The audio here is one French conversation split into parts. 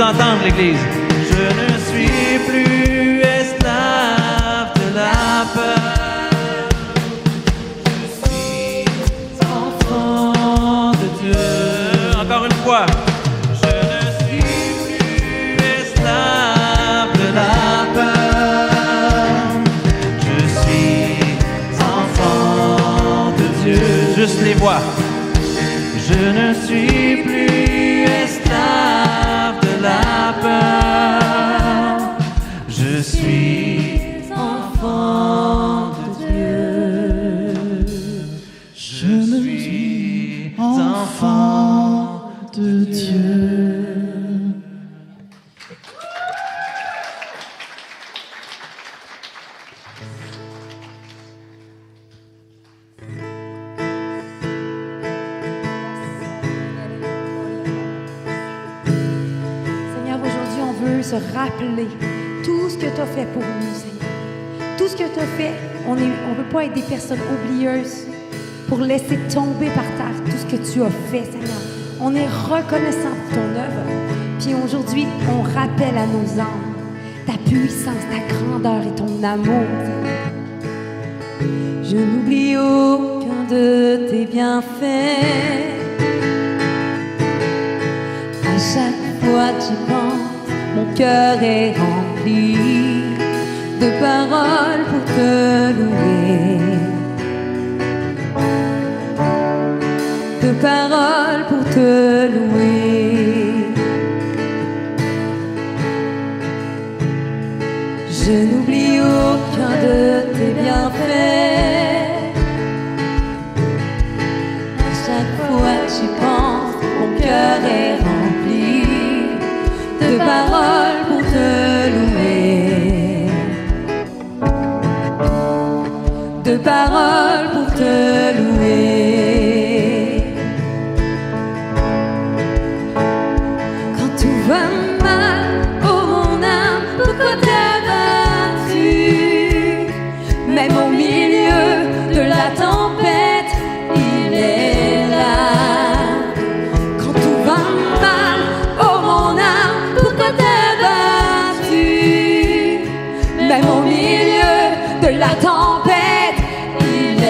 entendre, l'Église. Je ne suis plus esclave de la peur. Je suis enfant de Dieu. Encore une fois. Je ne suis plus esclave de la peur. Je suis enfant de Dieu. Juste les voix. Je ne suis plus esclave de la peur. Je suis enfant de Dieu. Je suis enfant de Dieu. Se rappeler tout ce que tu as fait pour nous, Seigneur. Tout ce que tu as fait, on ne peut pas être des personnes oublieuses pour laisser tomber par terre tout ce que tu as fait, Seigneur. On est reconnaissant pour ton œuvre. Puis aujourd'hui, on rappelle à nos âmes ta puissance, ta grandeur et ton amour, Seigneur. Je n'oublie aucun de tes bienfaits. À chaque fois que j'y pense, mon cœur est rempli de paroles pour te louer, de paroles pour te louer. Je n'oublie aucun de tes bienfaits. À chaque fois que j'y pense, mon cœur est rempli de paroles pour te louer, de paroles pour te louer. Quand tout va mal, oh mon âme, pourquoi t'as battu? Même au milieu de la tempête, il est là. Quand tout va mal, oh mon âme, même au milieu de la tempête, il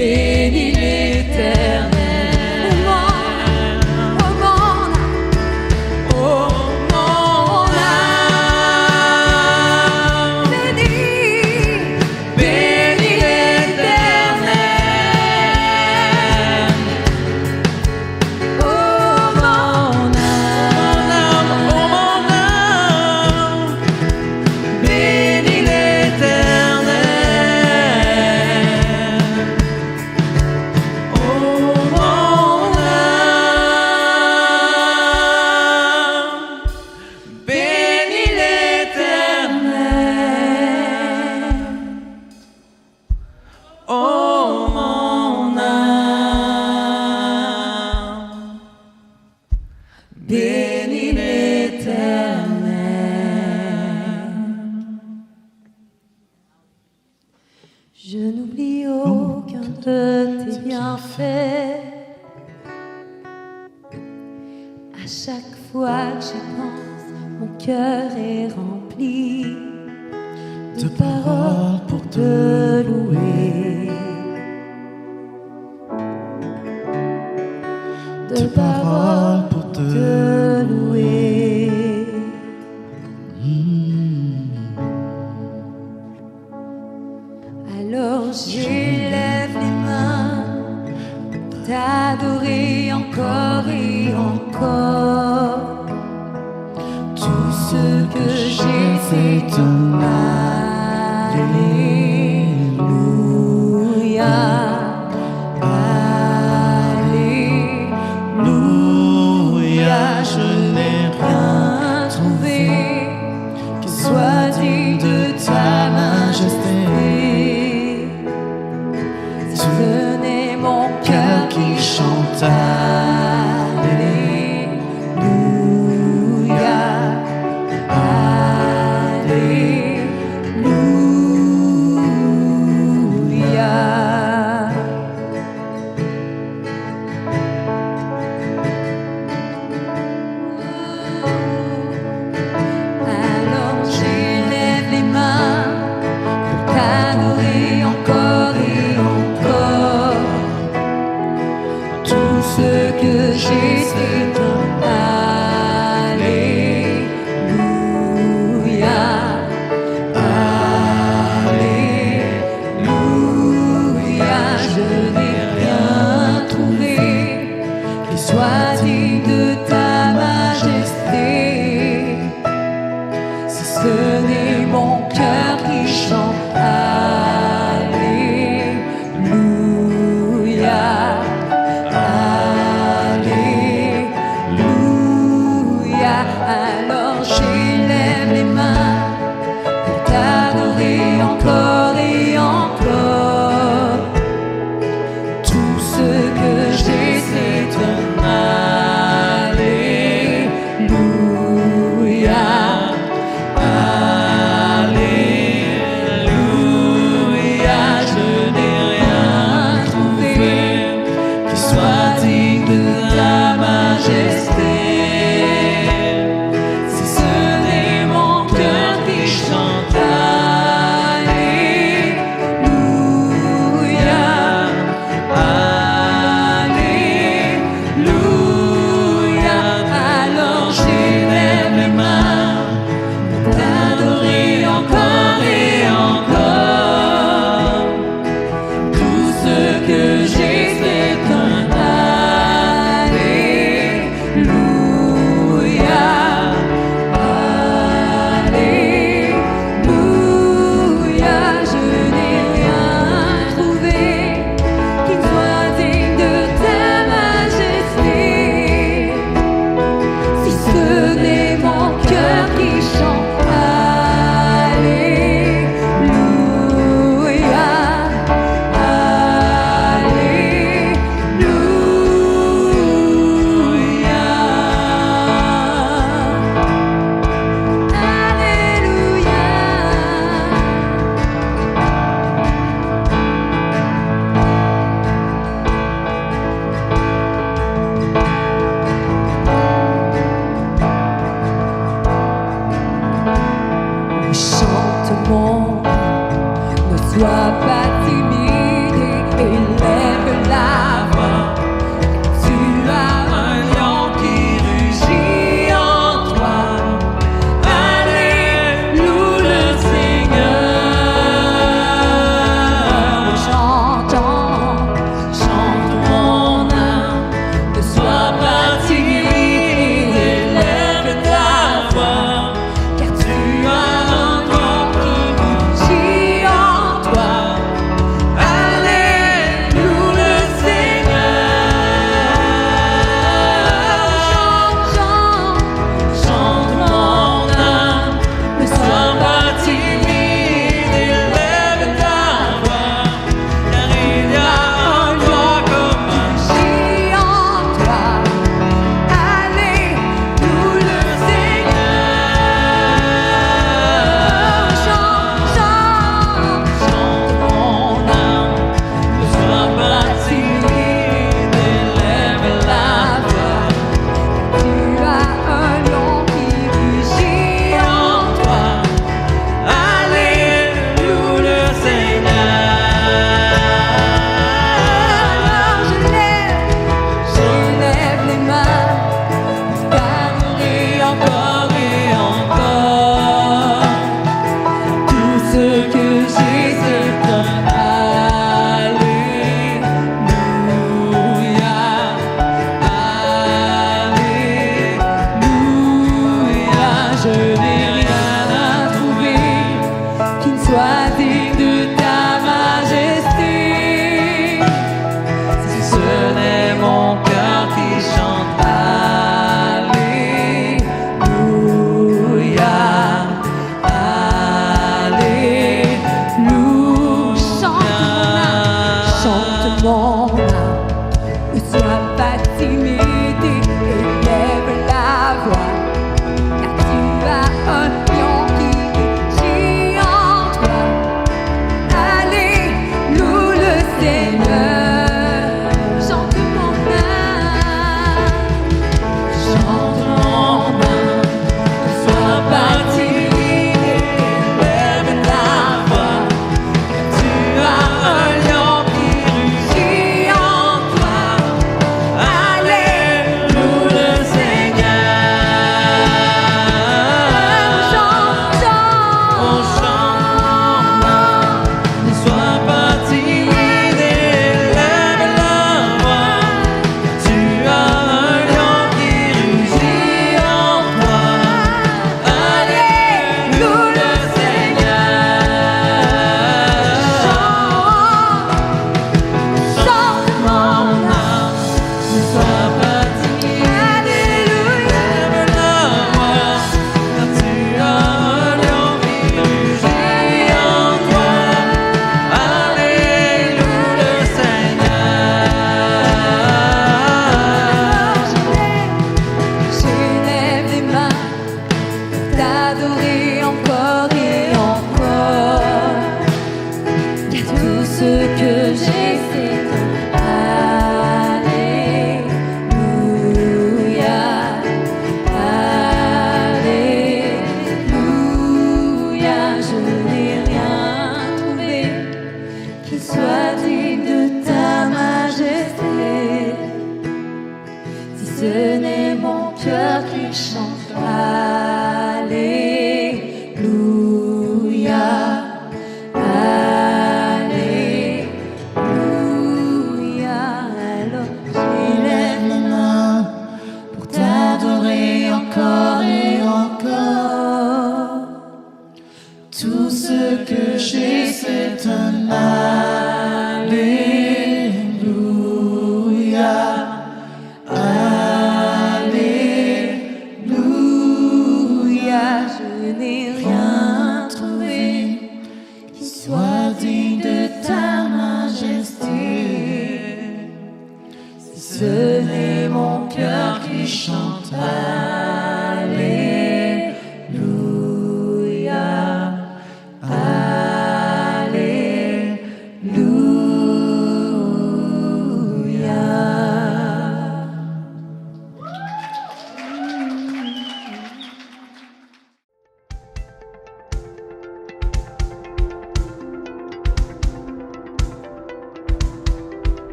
bénis l'Éternel. Je n'oublie aucun de tes bienfaits. À chaque fois que j'y pense, mon cœur est rempli de paroles pour te louer, de paroles pour te louer. Alors j'élève les mains pour t'adorer encore et encore. Tout ce que j'ai, c'est ton Alléluia. Alléluia. Je n'ai rien trouvé qui soit digne de ta majesté. Ce n'est mon cœur qui chante Alléluia, Alléluia. Alors j'élève les mains pour t'adorer encore et encore. Tout ce que j'ai, c'est ton Alléluia, Alléluia. Je n'ai rien trouvé qui soit digne de ta majesté. Si ce n'est mon cœur qui chante Alléluia, Alléluia. Alors j'élève les mains pour t'adorer encore et encore. Tout ce que j'ai, c'est ton Alléluia, Alléluia. Je n'ai rien trouvé qui soit digne de ta majesté. Si ce n'est mon cœur qui chante Alléluia, Alléluia. Alors j'élève les mains pour t'adorer encore et encore. Tout ce que j'ai, c'est ton Alléluia, Alléluia. Je n'ai rien trouvé qui soit digne de ta majesté. Si ce n'est mon cœur qui chante Alléluia, Alléluia. mon âme. Ne sois pas timide et lève la voix, car tu as un lion qui rugit en toi. Allez, loue le Seigneur, chante mon âme, chante mon âme. Ne sois pas timide et lève la voix, car tu as un lion qui rugit en toi. Allez, loue le Seigneur, chante, On chante, ne sois pas timide et lève la voix. Tu as un lion qui rugit en toi. Allez, loue le Seigneur. Chante mon âme, ne sois pas timide et lève la voix. Car tu as un lion qui rugit en toi. Allez, loue le Seigneur. J'élève les mains pour t'adorer encore et encore. Car tout ce que j'ai, c'est un Alléluia. Alléluia. Je n'ai rien trouvé qui soit digne de ta majesté. Si ce n'est mon cœur qui chante Alléluia, Alléluia. Alors j'élève les mains pour t'adorer encore et encore. Tout ce que j'ai, c'est un Alléluia. Alléluia. Je n'ai rien trouvé qui soit digne de ta majesté. Si ce n'est mon cœur qui chante